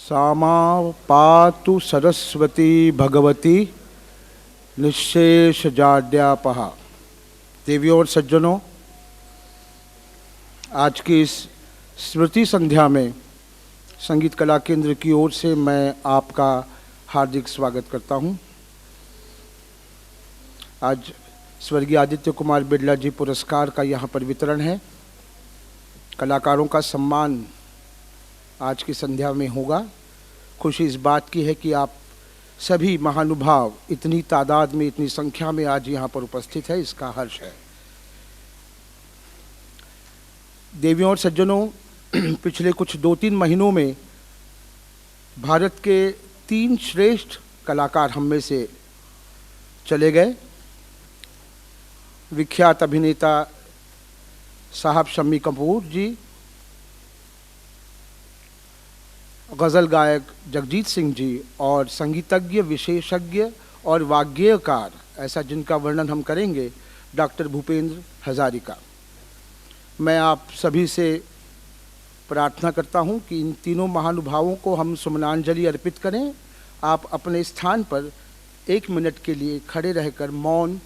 सामा पातु सरस्वती भगवती निःशेष जाड्यापहा। देवियों और सज्जनों, आज की इस स्मृति संध्या में संगीत कला केंद्र की ओर से मैं आपका हार्दिक स्वागत करता हूं। आज स्वर्गीय आदित्य कुमार बिरला जी पुरस्कार का यहाँ पर वितरण है। कलाकारों का सम्मान आज की संध्या में होगा। खुशी इस बात की है कि आप सभी महानुभाव इतनी तादाद में, इतनी संख्या में आज यहाँ पर उपस्थित है, इसका हर्ष है। देवियों और सज्जनों, पिछले कुछ 2-3 महीनों में भारत के 3 श्रेष्ठ कलाकार हम में से चले गए। विख्यात अभिनेता साहब शम्मी कपूर जी, गज़ल गायक जगजीत सिंह जी और संगीतज्ञ, विशेषज्ञ और वाग्गेयकार, ऐसा जिनका वर्णन हम करेंगे, डॉक्टर भूपेंद्र हजारिका। मैं आप सभी से प्रार्थना करता हूं कि इन तीनों महानुभावों को हम सुमनांजलि अर्पित करें। आप अपने स्थान पर 1 मिनट के लिए खड़े रहकर मौन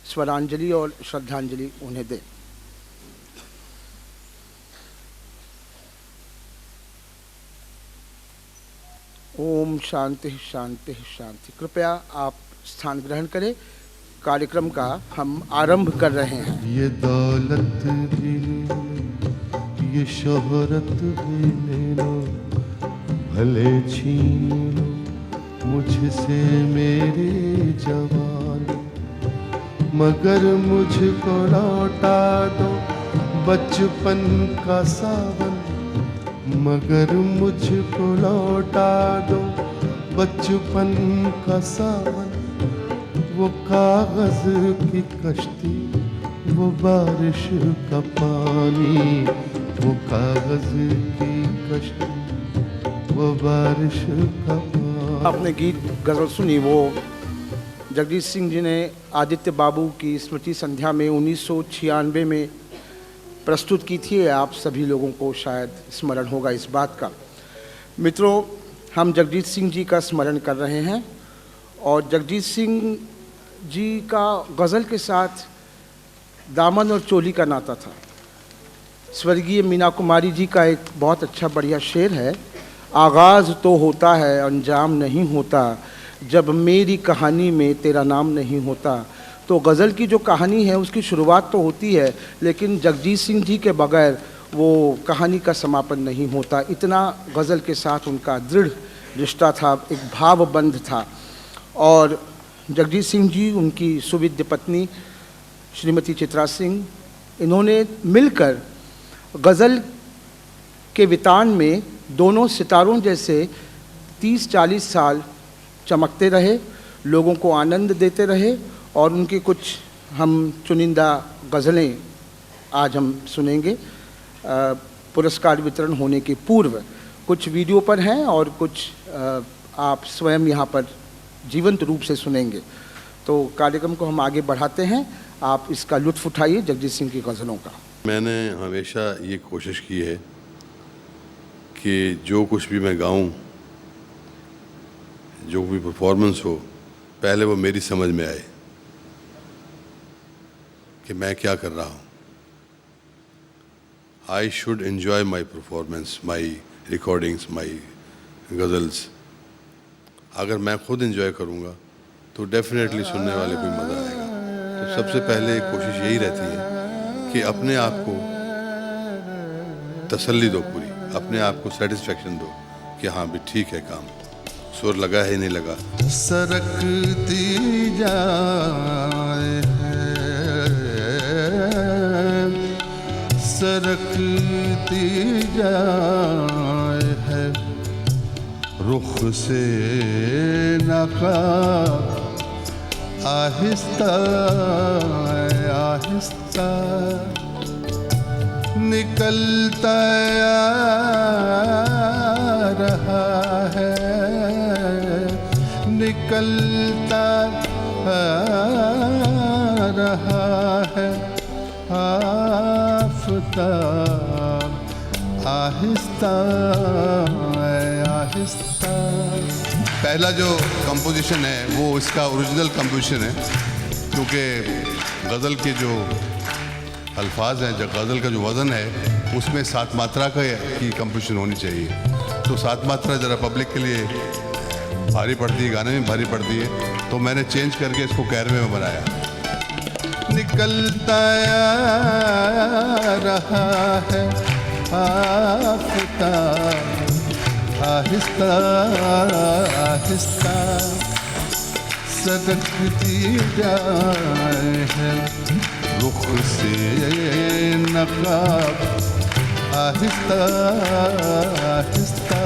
स्वरांजलि और श्रद्धांजलि उन्हें दें। ओम शांति शांति शांति। कृपया आप स्थान ग्रहण करें। कार्यक्रम का हम आरंभ कर रहे हैं। ये दौलत भी ये शोहरत भी ले लो, भले छीन लो मुझसे मेरे जवानी, मगर मुझको लौटा दो बचपन का सावन, मगर मुझको लौटा दो बचपन का सावन। वो कागज की कश्ती, वो बारिश का पानी, वो कागज की कश्ती, वो बारिश का पानी। आपने गीत गज़ल सुनी, वो जगजीत सिंह जी ने आदित्य बाबू की स्मृति संध्या में 1996 में प्रस्तुत की थी। आप सभी लोगों को शायद स्मरण होगा इस बात का। मित्रों, हम जगजीत सिंह जी का स्मरण कर रहे हैं और जगजीत सिंह जी का गज़ल के साथ दामन और चोली का नाता था। स्वर्गीय मीना कुमारी जी का एक बहुत अच्छा बढ़िया शेर है, आगाज़ तो होता है अंजाम नहीं होता, जब मेरी कहानी में तेरा नाम नहीं होता। तो गज़ल की जो कहानी है उसकी शुरुआत तो होती है, लेकिन जगजीत सिंह जी के बगैर वो कहानी का समापन नहीं होता। इतना गज़ल के साथ उनका दृढ़ रिश्ता था, एक भावबंध था। और जगजीत सिंह जी, उनकी सुविद्य पत्नी श्रीमती चित्रा सिंह, इन्होंने मिलकर गज़ल के वितान में दोनों सितारों जैसे 30-40 साल चमकते रहे, लोगों को आनंद देते रहे। और उनकी कुछ हम चुनिंदा गज़लें आज हम सुनेंगे। पुरस्कार वितरण होने के पूर्व कुछ वीडियो पर हैं और कुछ आप स्वयं यहाँ पर जीवंत रूप से सुनेंगे। तो कार्यक्रम को हम आगे बढ़ाते हैं, आप इसका लुत्फ़ उठाइए जगजीत सिंह की गज़लों का। मैंने हमेशा ये कोशिश की है कि जो कुछ भी मैं गाऊं, जो भी परफॉर्मेंस हो, पहले वो मेरी समझ में आए कि मैं क्या कर रहा हूँ। I should enjoy my performance, my recordings, my ghazals. अगर मैं खुद एंजॉय करूँगा तो डेफिनेटली सुनने वाले को मज़ा आएगा। तो सबसे पहले कोशिश यही रहती है कि अपने आप को तसल्ली दो, पूरी अपने आप को सेटिस्फेक्शन दो कि हाँ भी ठीक है, काम सुर लगा है नहीं लगा। सरकती जाए सरकती जाए है रुख से नकाब, आहिस्ता आहिस्ता निकलता रहा है, निकलता रहा है। आफताब आहिस्ता आहिस्ता। पहला जो कंपोजिशन है वो इसका ओरिजिनल कंपोजिशन है, क्योंकि गज़ल के जो अल्फाज हैं, जो गज़ल का जो वज़न है उसमें 7 मात्रा की कंपोजिशन होनी चाहिए। तो 7 मात्रा ज़रा पब्लिक के लिए भारी पड़ती है, गाने में भारी पड़ती है, तो मैंने चेंज करके इसको 11वें में बनाया। निकलता आ रहा है आफताब, आहिस्ता आहिस्ता सरकती जाए है रुख से नकाब, आहिस्ता आहिस्ता।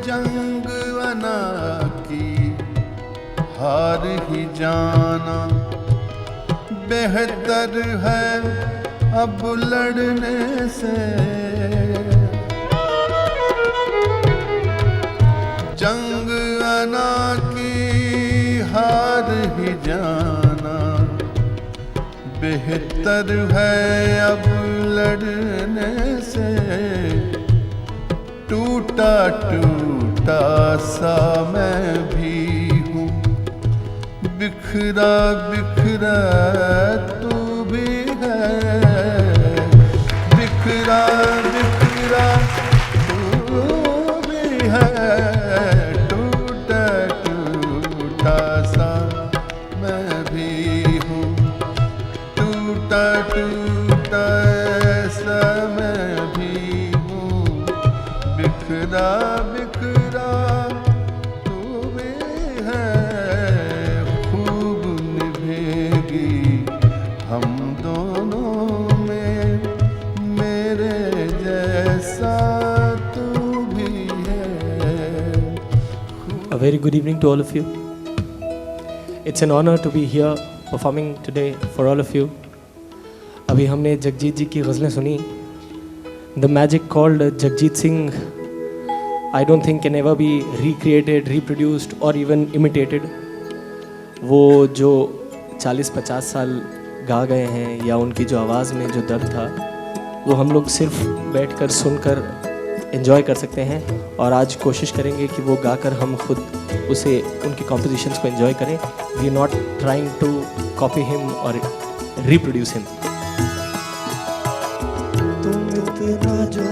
जंग अना की हार ही जाना बेहतर है अब लड़ने से। जंग अना की हार ही जाना बेहतर है अब लड़ने से। टूटा टूटा सा मैं भी हूँ, बिखरा बिखरा तू भी है। बिखरा बिखरा तू भी है, टूटा टूटा सा मैं भी हूँ, टूटा टूटा सा मैं भी हूँ। बिखरा बिखरा तू भी है, खूब निभेगी हम दोनों में, मेरे जैसा तू भी है। A very good evening to all of you. It's an honor to be here performing today for all of you. अभी हमने जगजीत जी की गज़लें सुनी. The magic called Jagjit Singh, I don't think can ever be recreated, reproduced or even imitated. वो जो 40-50 साल गा गए हैं, या उनकी जो आवाज़ में जो दर्द था, वो हम लोग सिर्फ बैठकर सुनकर एंजॉय कर सकते हैं। और आज कोशिश करेंगे कि वो गाकर हम खुद उसे, उनकी कॉम्पोजिशंस को एंजॉय करें। We are not trying to copy him और रिप्रोड्यूस हिम। तुम इतना जो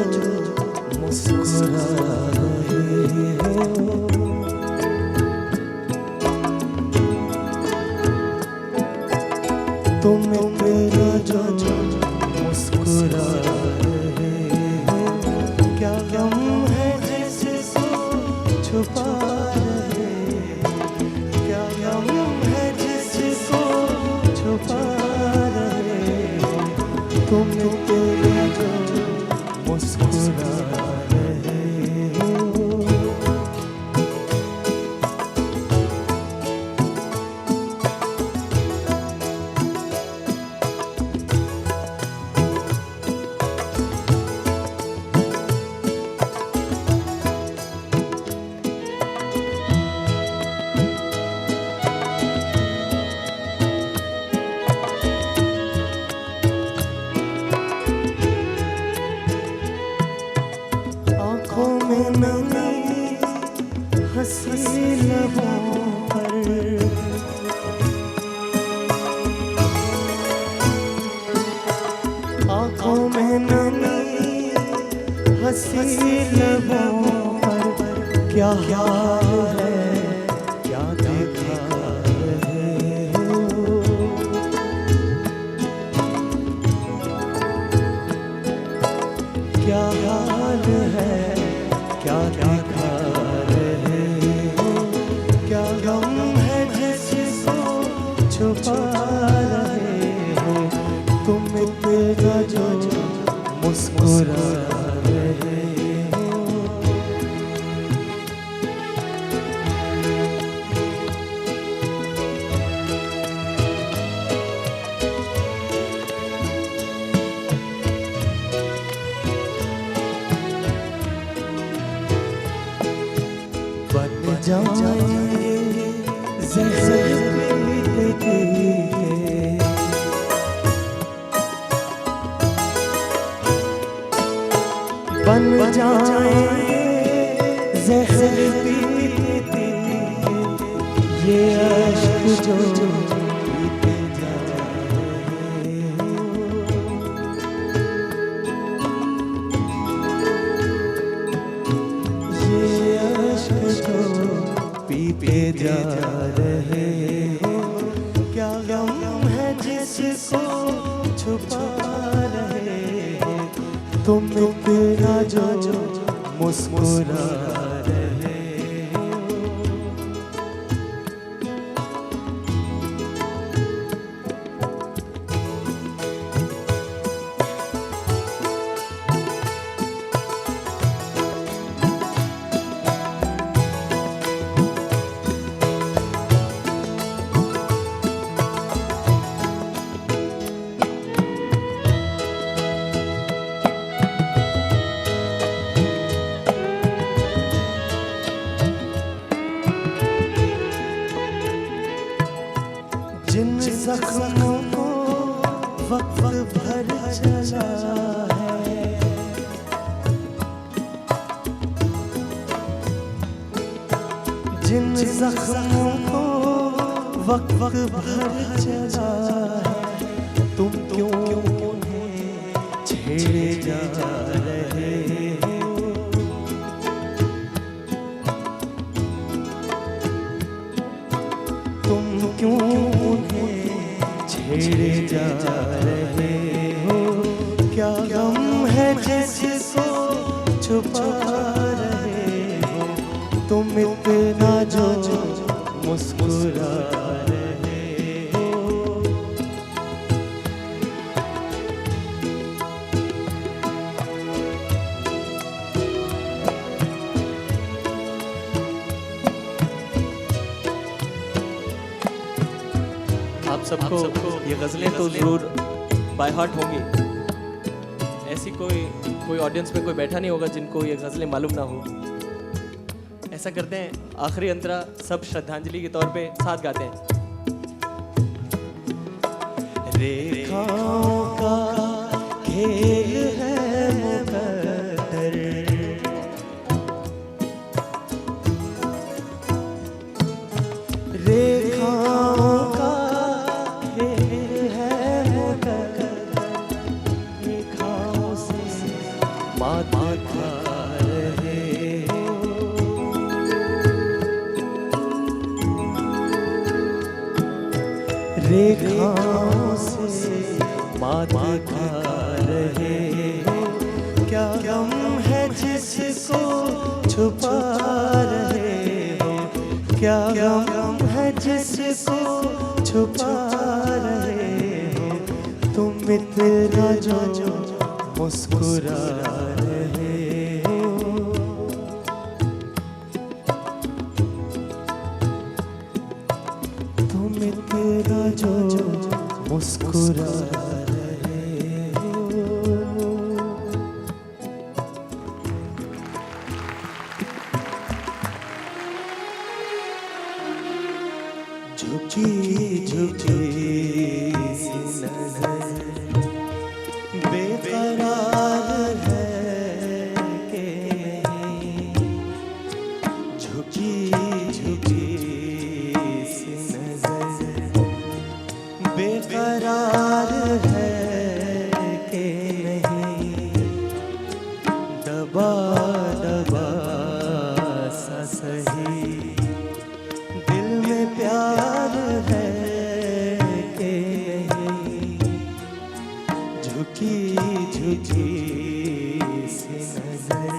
मुस्कुरा रहे हो, तुम इतना जो मुस्कुरा रहे हो, क्या गम है जिसको छुपा रहे, क्या गम है जिसको छुपा रहे हो, तुम इतना जो मुस्कुरा रहे हो। आँखों में नमी हंसी लबों पर, आँखों में नमी हंसी लबों पर, क्या हाल है क्या देखा रहे हो, क्या हाल है क्या देखा रहे हो, क्या गम है जिसको छुपा रहे हो, तुम इतना जो मुस्कुरा रहे हो। बन जाएंगे ज़हर के बन जाएंगे जहर पीते ये अश्क जो पीते जा रहे हो, ये अश्क जो पीते जा रहे हो। क्या गम है जिसको छुपा रहे हो तुम इतना जो मुस्कुरा रहे हो। जिन जख्मों को वक्त भर चला है, जिन जख्मों को वक्त भर चला है तुम क्यों उन्हें छेड़े जा रहे हो। तुम क्यों छेड़े जा रहे हो। क्या गम है जिसको छुपा रहे हो तुम इतना जो मुस्कुरा रहे हो। आप सबको ये गज़लें तो ज़रूर बाय हार्ट होंगी। ऐसी कोई ऑडियंस में कोई बैठा नहीं होगा जिनको ये गज़लें मालूम ना हो। ऐसा करते हैं, आखिरी अंतरा सब श्रद्धांजलि के तौर पे साथ गाते हैं। रेखाओं का खेल है मुकद्दर, रेखाओं का खेल है मुकद्दर, रेखाओं से मात खा रहे हो। रेखाओं से मात खा रहे हो। क्या गम है जिसको छुपा रहे हो। क्या गम है जिसको छुपा रहे हो तुम इतना जो मुस्कुरा रहे हो। तुम इतना जो मुस्कुरा रहे हो। झुकी झुकी सी नजर बेकरार है कि नहीं। झुकी झुकी सी नजर बेकरार है कि नहीं। दबा दबा सा सही दिल में प्यार है कि नहीं। झुकी झुकी सी नजर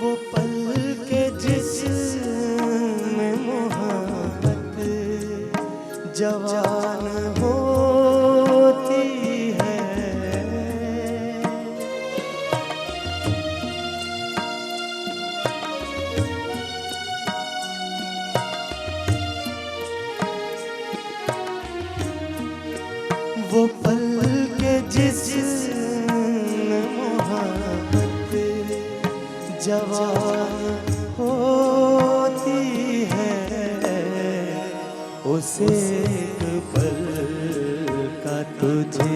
वो पल के जिसमें मोहब्बत जवान होती है। जवान होती है उसे एक पल का तुझे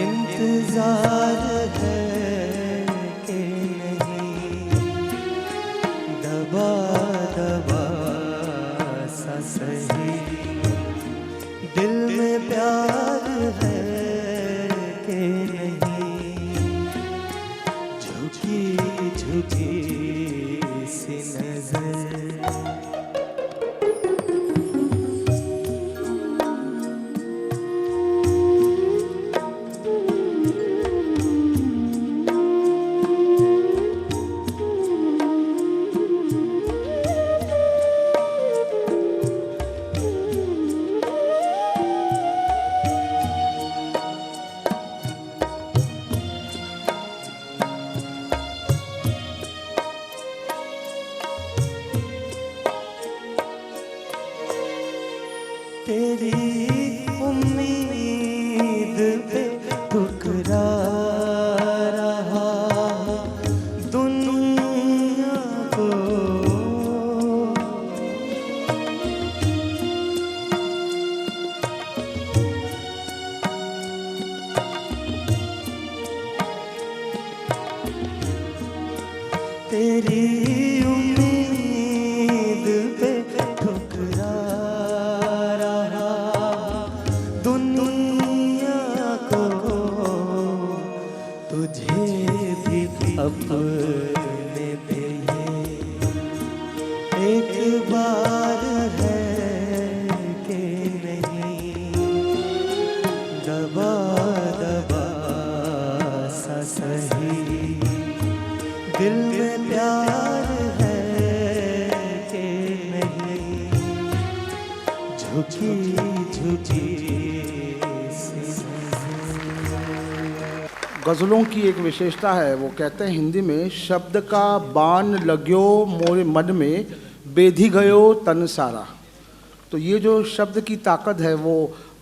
इंतजार है कि नहीं, दबा दबा सा सही दिल में प्यार है कि नहीं, झुकी झुकी सी नजर। तेरी उम्मीद पे ठुकरा रहा दुनिया को, तेरी उम्मीद पे ठुकरा तुझे भी अपने पे एक बार है कि नहीं, दबा दबा सा सही दिल में प्यार है कि नहीं, झुकी झुकी गज़लों की एक विशेषता है, वो कहते हैं हिंदी में, शब्द का बाण लग्यो मोरे मन में बेधी गयो तन सारा। तो ये जो शब्द की ताकत है वो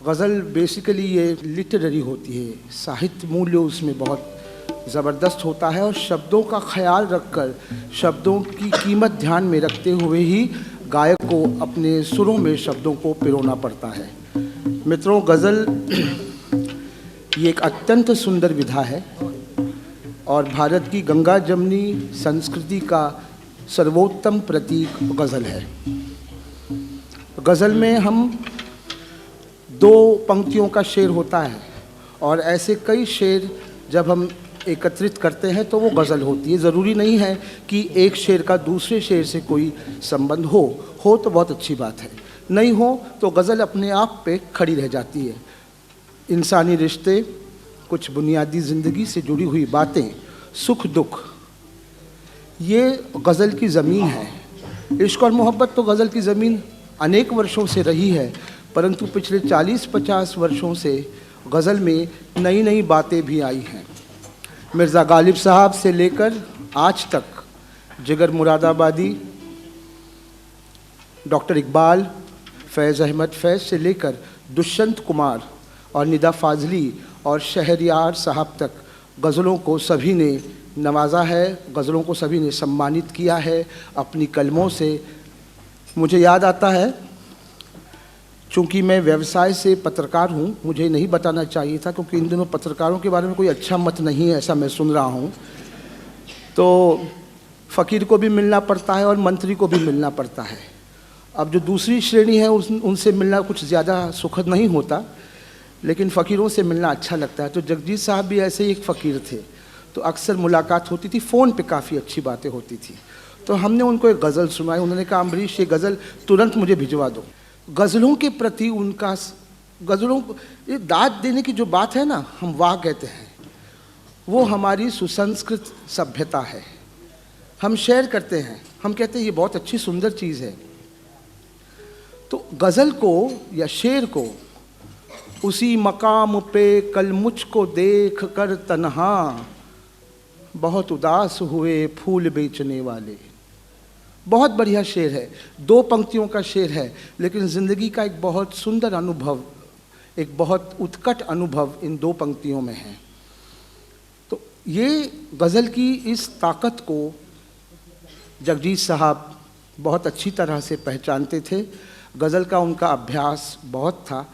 गज़ल बेसिकली ये लिटरेरी होती है, साहित्य मूल्य उसमें बहुत ज़बरदस्त होता है और शब्दों का ख्याल रखकर, शब्दों की कीमत ध्यान में रखते हुए ही गायक को अपने सुरों में शब्दों को पिरोना पड़ता है। मित्रों, गज़ल ये एक अत्यंत सुंदर विधा है और भारत की गंगा जमनी संस्कृति का सर्वोत्तम प्रतीक गज़ल है। गज़ल में हम दो पंक्तियों का शेर होता है और ऐसे कई शेर जब हम एकत्रित करते हैं तो वो गज़ल होती है। ज़रूरी नहीं है कि एक शेर का दूसरे शेर से कोई संबंध हो तो बहुत अच्छी बात है, नहीं हो तो गज़ल अपने आप पे खड़ी रह जाती है। इंसानी रिश्ते, कुछ बुनियादी ज़िंदगी से जुड़ी हुई बातें, सुख दुख, ये गज़ल की ज़मीन है। इश्क और मोहब्बत तो गज़ल की ज़मीन अनेक वर्षों से रही है, परंतु पिछले 40-50 वर्षों से गज़ल में नई नई बातें भी आई हैं। मिर्ज़ा गालिब साहब से लेकर आज तक जिगर मुरादाबादी, डॉक्टर इकबाल, फैज़ अहमद फैज़ से लेकर दुष्यंत कुमार और निदा फाजली और शहरयार साहब तक गज़लों को सभी ने नवाजा है, गज़लों को सभी ने सम्मानित किया है अपनी कलमों से। मुझे याद आता है, चूँकि मैं व्यवसाय से पत्रकार हूँ, मुझे नहीं बताना चाहिए था क्योंकि इन दिनों पत्रकारों के बारे में कोई अच्छा मत नहीं है, ऐसा मैं सुन रहा हूँ। तो फ़कीर को भी मिलना पड़ता है और मंत्री को भी मिलना पड़ता है। अब जो दूसरी श्रेणी है उनसे मिलना कुछ ज़्यादा सुखद नहीं होता, लेकिन फ़कीरों से मिलना अच्छा लगता है। तो जगजीत साहब भी ऐसे ही एक फ़कीर थे, तो अक्सर मुलाकात होती थी, फ़ोन पे काफ़ी अच्छी बातें होती थी। तो हमने उनको एक गज़ल सुनाई, उन्होंने कहा अम्बरीश ये गज़ल तुरंत मुझे भिजवा दो। गज़लों के प्रति उनका, गज़लों को ये दाद देने की जो बात है ना, हम वाह कहते हैं, वो हमारी सुसंस्कृत सभ्यता है। हम शेयर करते हैं, हम कहते हैं ये बहुत अच्छी सुंदर चीज़ है। तो गज़ल को या शेर को उसी मकाम पे कल मुझको देख कर तन्हा बहुत उदास हुए फूल बेचने वाले, बहुत बढ़िया शेर है, 2 पंक्तियों का शेर है, लेकिन ज़िंदगी का एक बहुत सुंदर अनुभव, एक बहुत उत्कट अनुभव इन 2 पंक्तियों में है। तो ये गज़ल की इस ताकत को जगजीत साहब बहुत अच्छी तरह से पहचानते थे। गज़ल का उनका अभ्यास बहुत था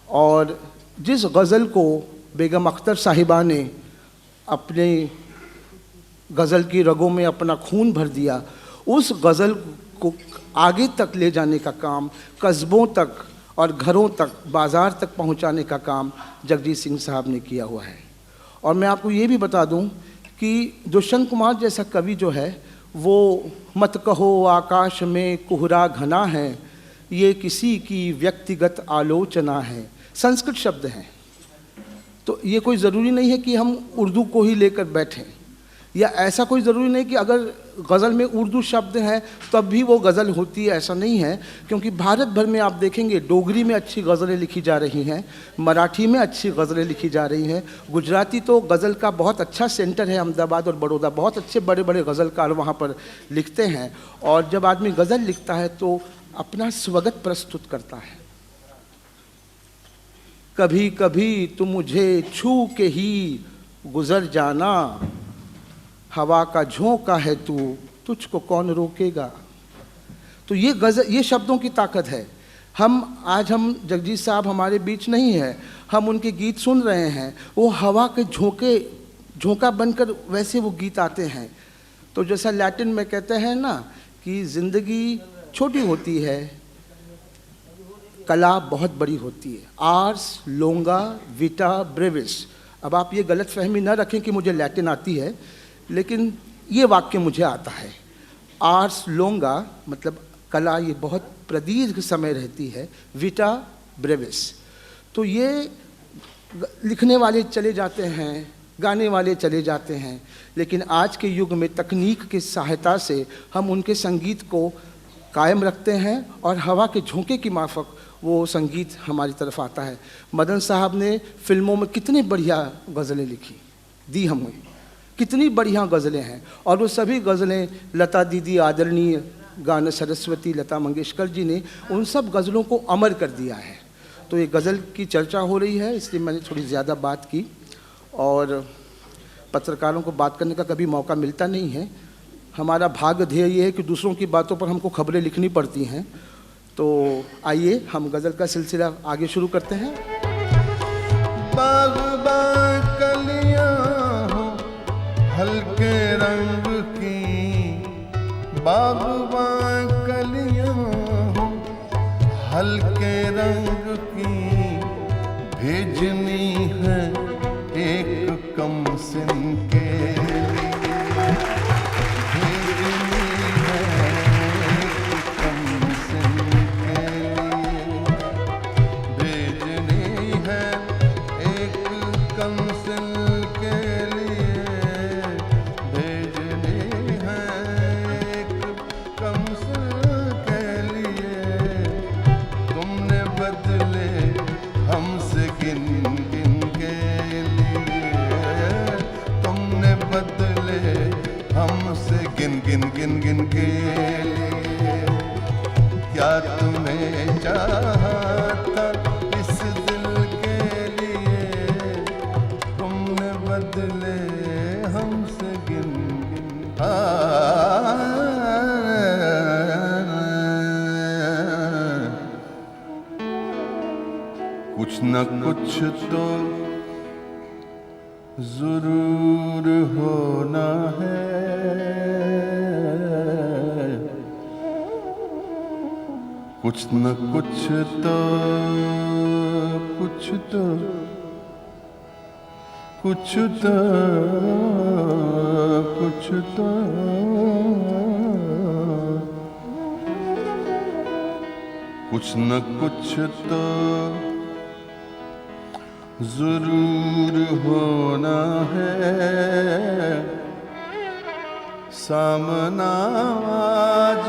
और जिस गज़ल को बेगम अख्तर साहिबा ने अपने गज़ल की रगों में अपना खून भर दिया, उस गज़ल को आगे तक ले जाने का काम, कस्बों तक और घरों तक, बाज़ार तक पहुंचाने का काम जगजीत सिंह साहब ने किया हुआ है। और मैं आपको ये भी बता दूं कि दुष्यंत कुमार जैसा कवि जो है वो मत कहो आकाश में कोहरा घना है, ये किसी की व्यक्तिगत आलोचना है, संस्कृत शब्द हैं। तो ये कोई ज़रूरी नहीं है कि हम उर्दू को ही लेकर बैठें, या ऐसा कोई ज़रूरी नहीं कि अगर गज़ल में उर्दू शब्द हैं तब भी वो गज़ल होती है, ऐसा नहीं है। क्योंकि भारत भर में आप देखेंगे डोगरी में अच्छी गज़लें लिखी जा रही हैं, मराठी में अच्छी गज़लें लिखी जा रही हैं, गुजराती तो गज़ल का बहुत अच्छा सेंटर है, अहमदाबाद और बड़ौदा, बहुत अच्छे बड़े बड़े गज़लकार वहाँ पर लिखते हैं। और जब आदमी गज़ल लिखता है तो अपना स्वगत प्रस्तुत करता है। कभी कभी तुम मुझे छू के ही गुज़र जाना, हवा का झोंका है तू, तुझको कौन रोकेगा। तो ये गज़ल, ये शब्दों की ताकत है। आज हम जगजीत साहब हमारे बीच नहीं है, हम उनके गीत सुन रहे हैं, वो हवा के झोंका बनकर वैसे वो गीत आते हैं। तो जैसा लैटिन में कहते हैं ना कि ज़िंदगी छोटी होती है, कला बहुत बड़ी होती है। आर्स लोंगा विटा ब्रेविस। अब आप ये गलत फहमी न रखें कि मुझे लैटिन आती है, लेकिन ये वाक्य मुझे आता है। आर्स लोंगा मतलब कला ये बहुत प्रदीर्घ समय रहती है, विटा ब्रेविस। तो ये लिखने वाले चले जाते हैं, गाने वाले चले जाते हैं, लेकिन आज के युग में तकनीक की सहायता से हम उनके संगीत को कायम रखते हैं और हवा के झोंके की माफक वो संगीत हमारी तरफ आता है। मदन साहब ने फिल्मों में कितनी बढ़िया गज़लें लिखी दी हमें, कितनी बढ़िया गज़लें हैं, और वो सभी गज़लें लता दीदी, आदरणीय गाना सरस्वती लता मंगेशकर जी ने उन सब गज़लों को अमर कर दिया है। तो ये गज़ल की चर्चा हो रही है, इसलिए मैंने थोड़ी ज़्यादा बात की, और पत्रकारों को बात करने का कभी मौका मिलता नहीं है। हमारा भाग्य ध्येय ये है कि दूसरों की बातों पर हमको खबरें लिखनी पड़ती हैं। तो आइए हम गज़ल का सिलसिला आगे शुरू करते हैं। बाग़बान कलियां हो हल्के रंग की, बाग़बान कलियां हो हल्के रंग की, भेजनी है एक कम सिन के गिन के लिए। क्या तुम्हें चाहा था इस दिल के लिए, तुमने बदले हमसे गिन गिन। कुछ न कुछ तो जरूर होना है, कुछ न कुछ तो कुछ तो कुछ तो कुछ तो कुछ न कुछ तो जरूर होना है। सामना आज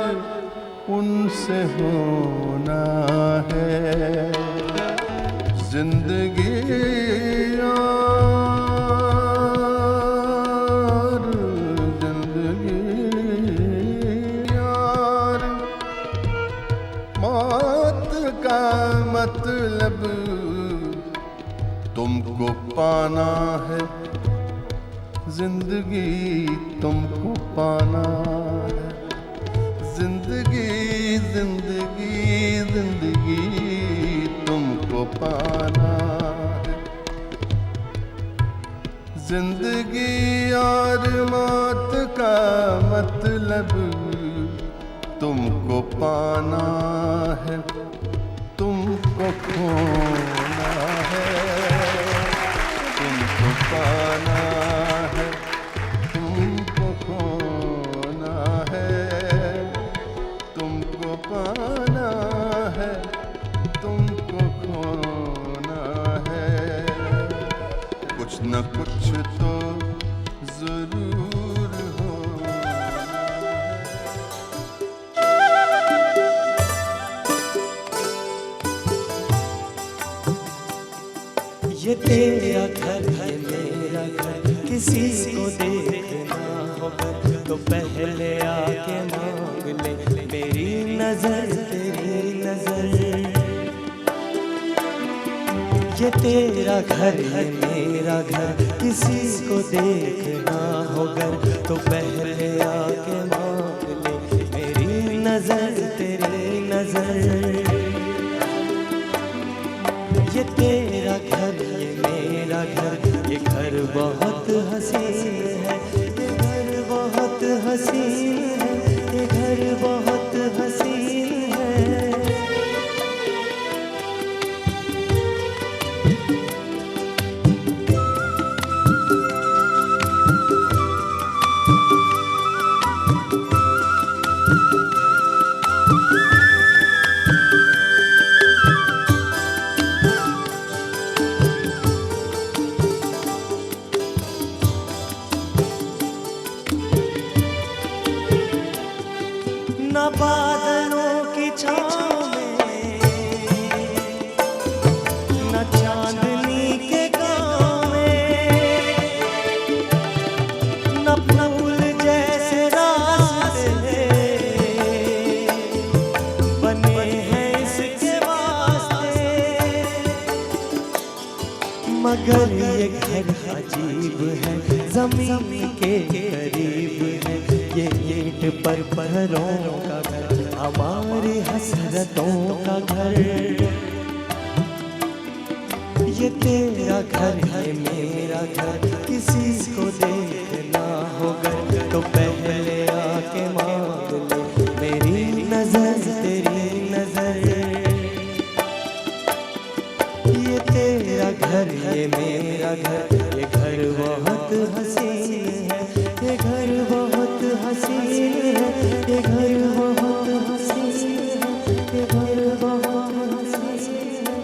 उनसे होना है। जिंदगी यार, जिंदगी यार, मौत का मतलब तुमको पाना है। जिंदगी तुमको पाना है, जिंदगी जिंदगी जिंदगी तुमको पाना है। जिंदगी और मौत का मतलब तुमको पाना है, तुमको खोना है, तुमको पाना है, तुमको खोना है, तुमको पाना है, तुमको खोना है। कुछ न कुछ तो जरूर होना है। ये तेरा घर है मेरा घर, किसी को देखना होगा तो पहले आके मांग ले मेरी नजर तेरी नजर। ये तेरा घर है मेरा घर, किसी को देखना होगा तो पहले आके मांग ले मेरी नजर तेरी नजर। ये तेरा घर ये मेरा घर, ये घर बहुत हसीन है, ये घर बहुत हसीन है, ये घर बहुत हसीन है। न बादलों की छाँव में, न चांदनी के गाँव में, न फूल जैसे रास्ते बने हैं इसके वास्ते। मगर ये घर अजीब है, जमीन के करीब है, ये ईंट पर पत्थरों का घर, हमारी हसरतों का घर। ये तेरा घर है मेरा घर, किसी को देखना होगा तो पहले आके मांग ले मेरी नजर तेरी नजर। ये तेरा घर ये मेरा घर, ये घर बहुत हसीन है, ये घर बहुत हसीन है, ये घर बहुत हसीन है, ये घर बहुत हसीन है।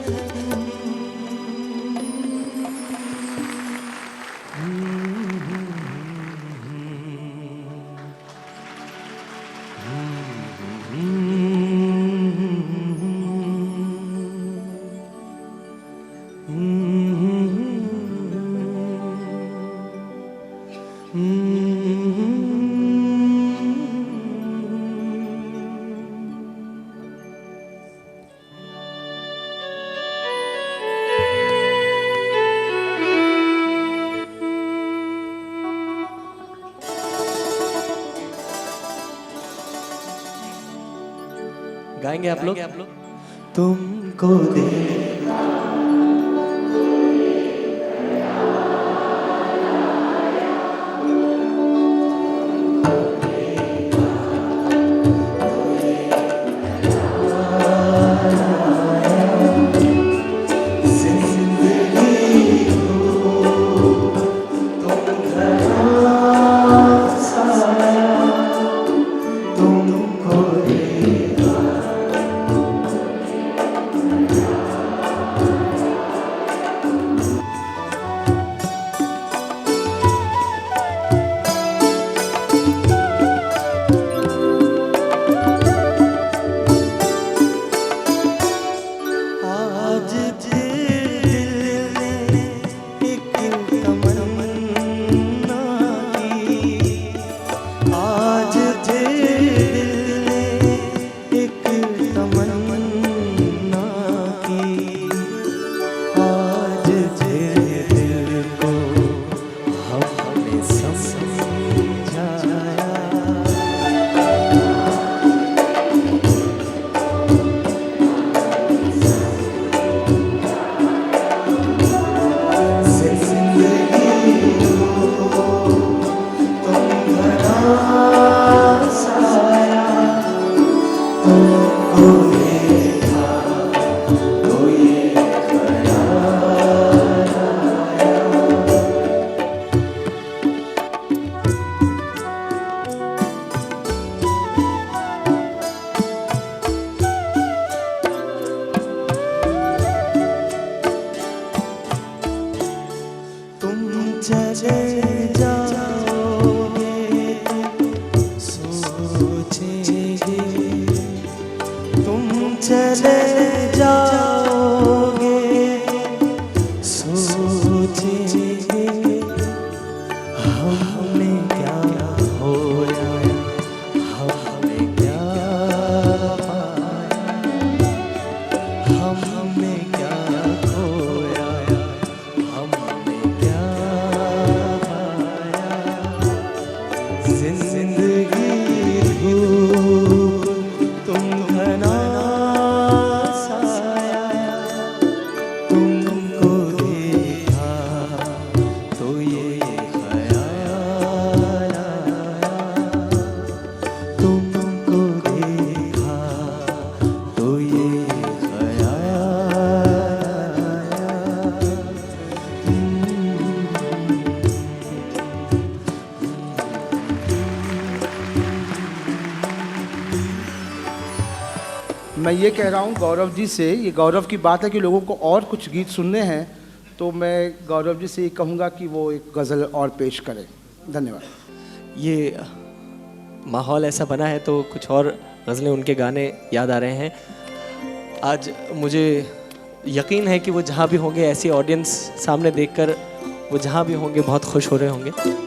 गाएंगे आप लोग? तुमको दे मैं ये कह रहा हूँ गौरव जी से, ये गौरव की बात है कि लोगों को और कुछ गीत सुनने हैं, तो मैं गौरव जी से ये कहूँगा कि वो एक गज़ल और पेश करें। धन्यवाद। ये माहौल ऐसा बना है तो कुछ और गज़लें उनके गाने याद आ रहे हैं। आज मुझे यकीन है कि वो जहाँ भी होंगे, ऐसी ऑडियंस सामने देखकर वो जहाँ भी होंगे बहुत खुश हो रहे होंगे।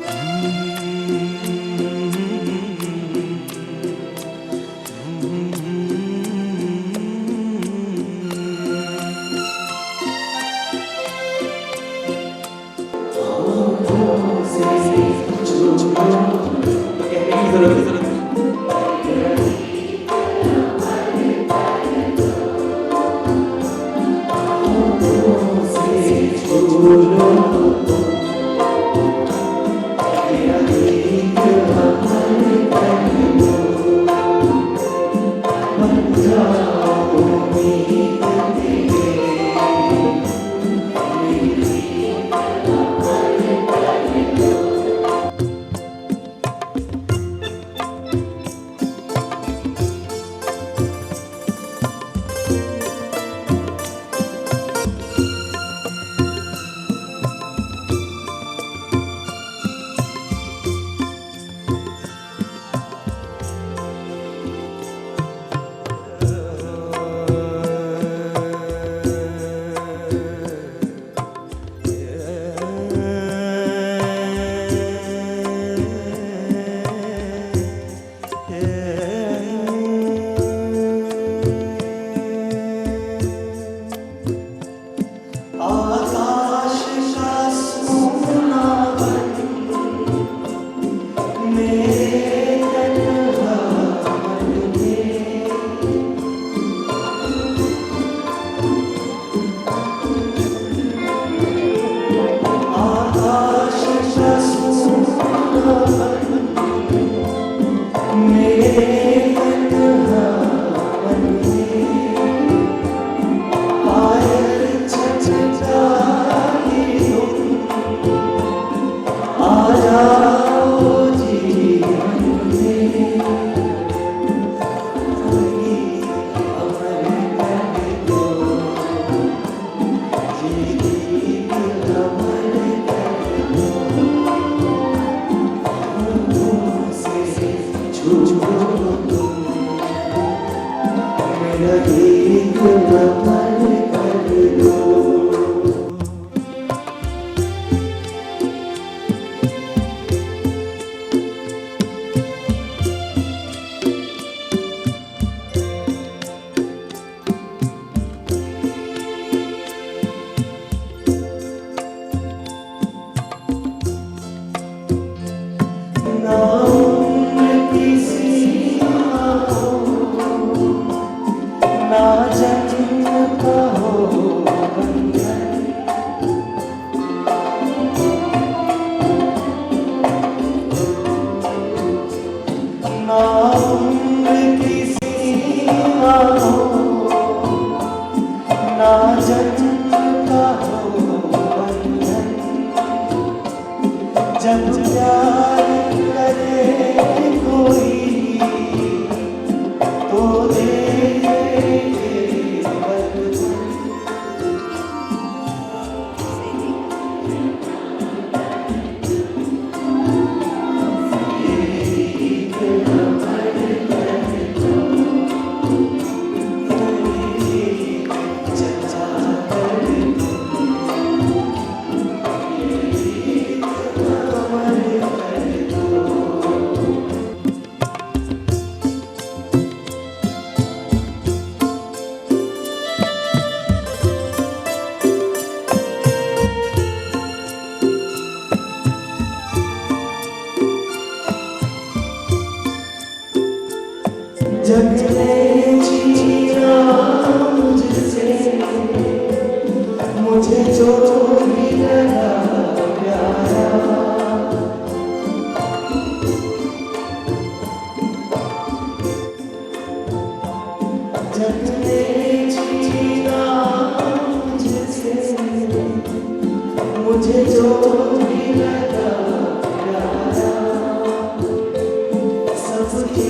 सब की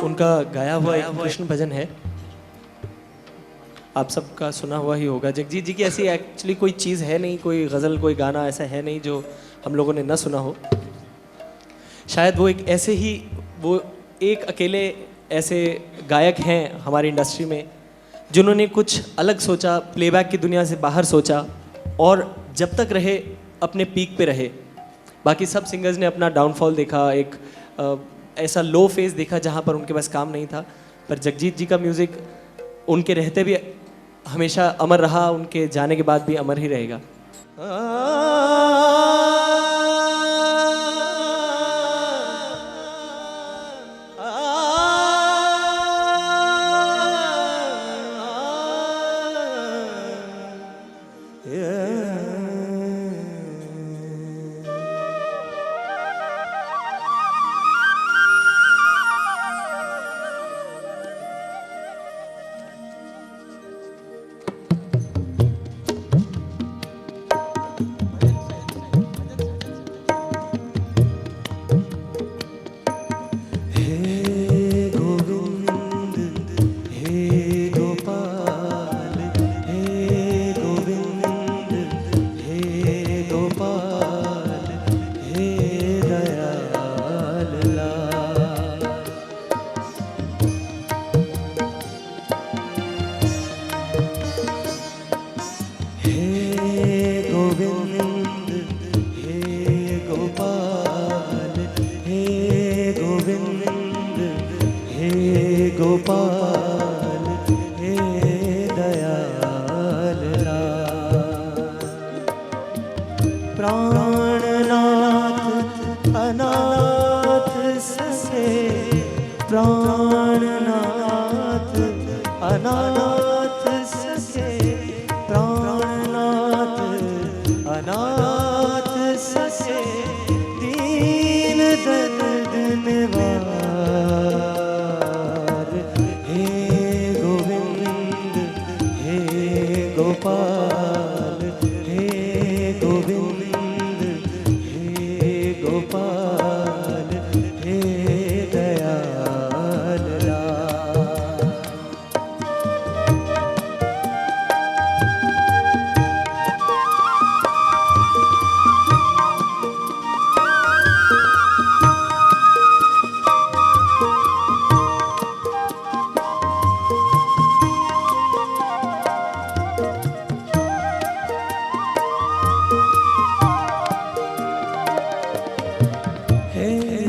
उनका गाया हुआ एक कृष्ण भजन है, आप सबका सुना हुआ ही होगा। जगजीत जी की ऐसी एक्चुअली कोई चीज़ है नहीं, कोई गज़ल कोई गाना ऐसा है नहीं जो हम लोगों ने न सुना हो। शायद वो एक ऐसे ही, वो एक अकेले ऐसे गायक हैं हमारी इंडस्ट्री में जिन्होंने कुछ अलग सोचा, प्लेबैक की दुनिया से बाहर सोचा और जब तक रहे अपने पीक पे रहे। बाकी सब सिंगर्स ने अपना डाउनफॉल देखा, एक ऐसा लो फेज देखा जहाँ पर उनके पास काम नहीं था, पर जगजीत जी का म्यूज़िक उनके रहते भी हमेशा अमर रहा, उनके जाने के बाद भी अमर ही रहेगा।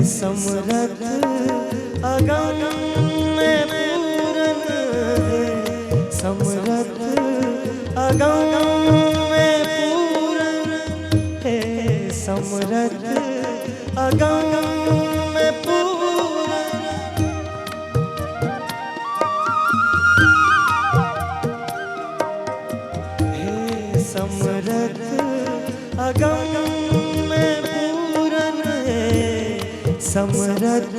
समरथ अगम में पूरन है, समरथ अगम में पूरन है, समरथ अगम में पूरन है, समरथ अगम में पूरन है, समरथ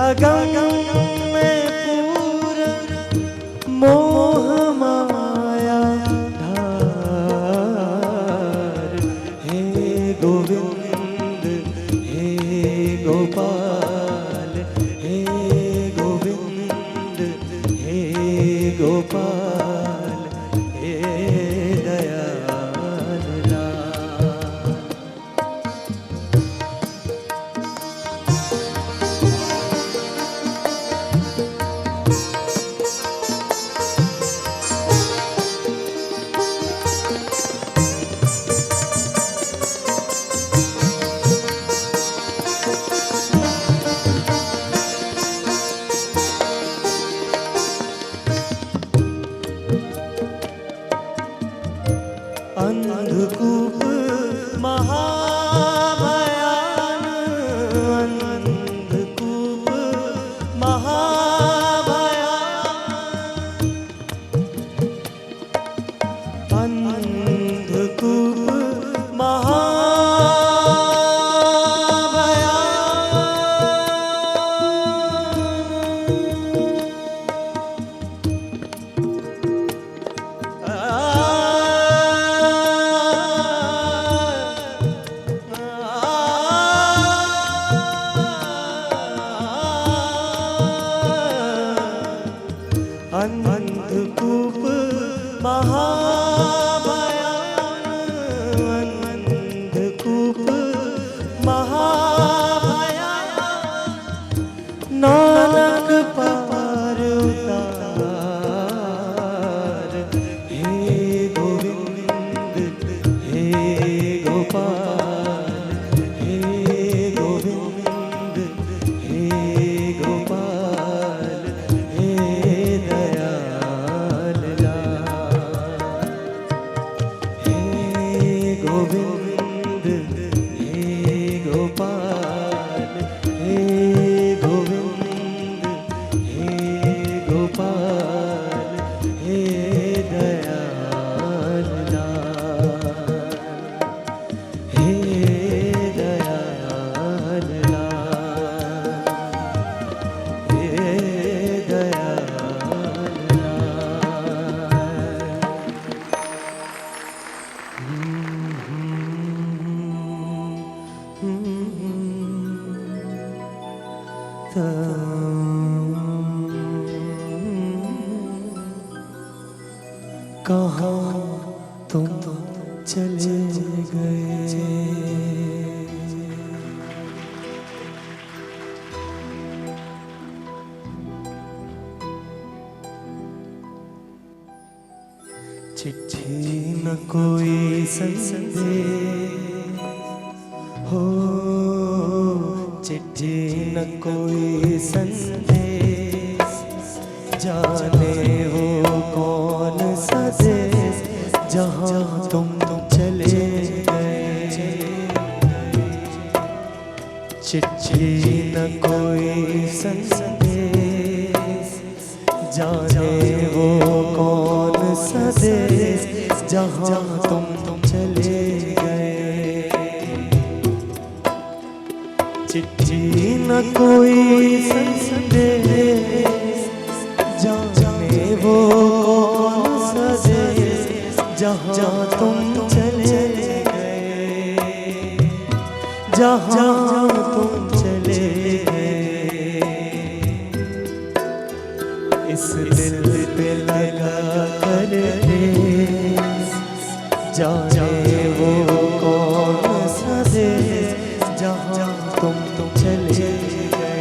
अगम में पूरन मोह माया धार हे गोविंद हे गोपाल हे गोविंद हे गोपाल हे दयाल लाल। महाभयान अंधकूप महाभयान नानक पार उतार। हे गोविंद हे गोपाल हे गोविंद हे गोपाल हे दयाल हे गोविंद हे गोपाल हे गोविंद हे गोपाल हे दयाल हे दयाल हे दयाल। कहाँ तुम चले गए। चिट्ठी न कोई संदेश हो, चिट्ठी न कोई संदेश, जाने वो कौन सा देश जहाँ तुम चले गए। चिट्ठी न कोई संदेश, जाने वो कौन सा देश जहाँ तुम चले गए। चिट्ठी न कोई संदेश, जाने वो कौन सा देश जहाँ तुम चले गए, जहाँ तुम चले गए। इस दिल पे लगा कर जाने वो कौन सा देश जहाँ तुम चले गए।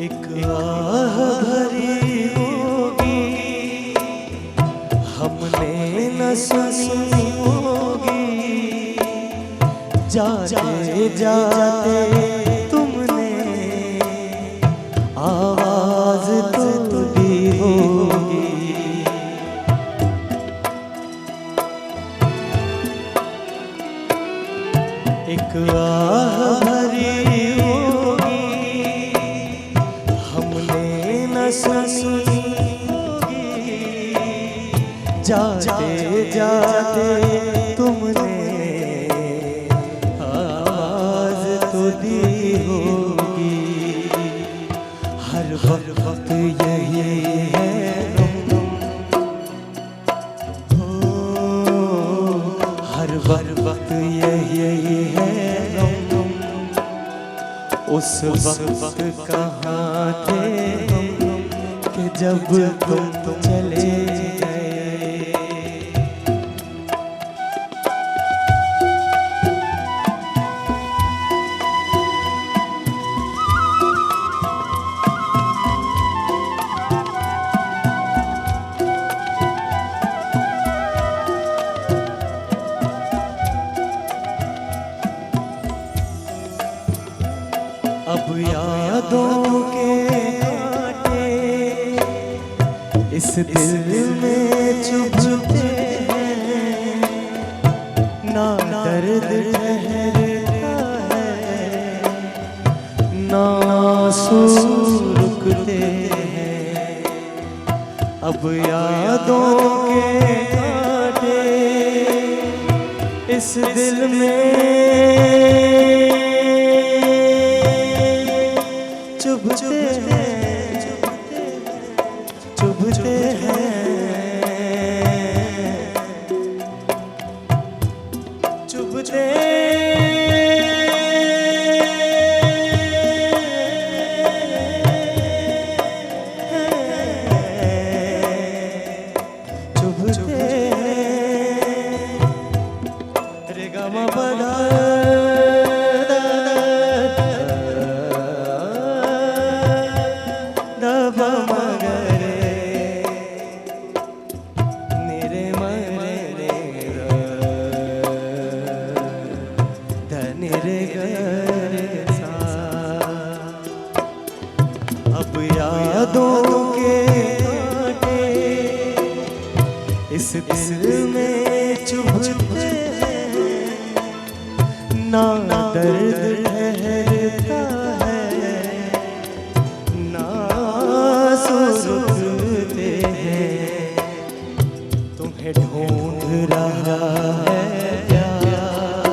एक आह भरी होगी हमने न सुनी होगी, जाते जाते तुमने आवाज तो दी होगी। एक आह भरी सुनी होगी, जाते जाते तुमने आवाज तो दी होगी। हर वक्त यही है हो, हर वक्त यही है। उस वक्त कहाँ थे कि जब तुम चले गए। अब यादों के कांटे इस दिल में चुभते हैं, ना दर्द ठहरता है ना सुर रुकते हैं। अब यादों के कांटे इस दिल में चुभते हैं, चुभते हैं, चुभते चुभते रे गा मा पा धा धा पा मा गा रे नि रे मा रे रे रा धा नि रे गा रे सा। अब यादों के कांटे इस दिल में चुभते हैं, ना दर्द ठहरता है, ना सुरते हैं। तुम्हें ढूंढ रहा है प्यार,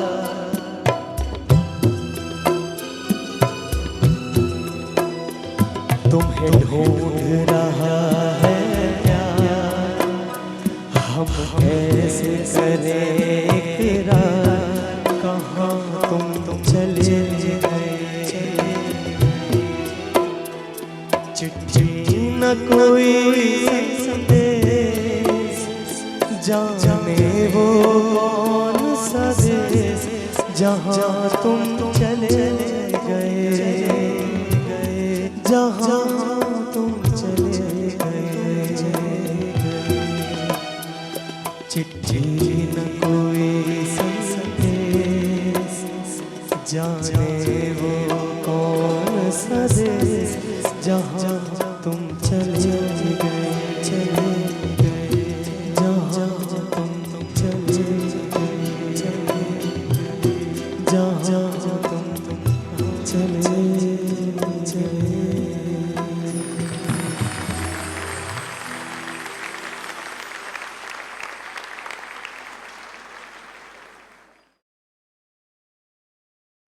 तुम्हें ढूंढ रहा है प्यार। हम कैसे करें इकरार, कहाँ तुम चले गए। चिट्ठी न कोई संदेश, जाने वो कौन सा देश जहाँ तुम चले गए, जहाँ तुम चले गए। चिट्ठी न कोई संदेश, जाने वो कौन सा देश जहाँ तुम चले गए, चले गए, जहाँ तुम चले गए, जहाँ तुम चले गए।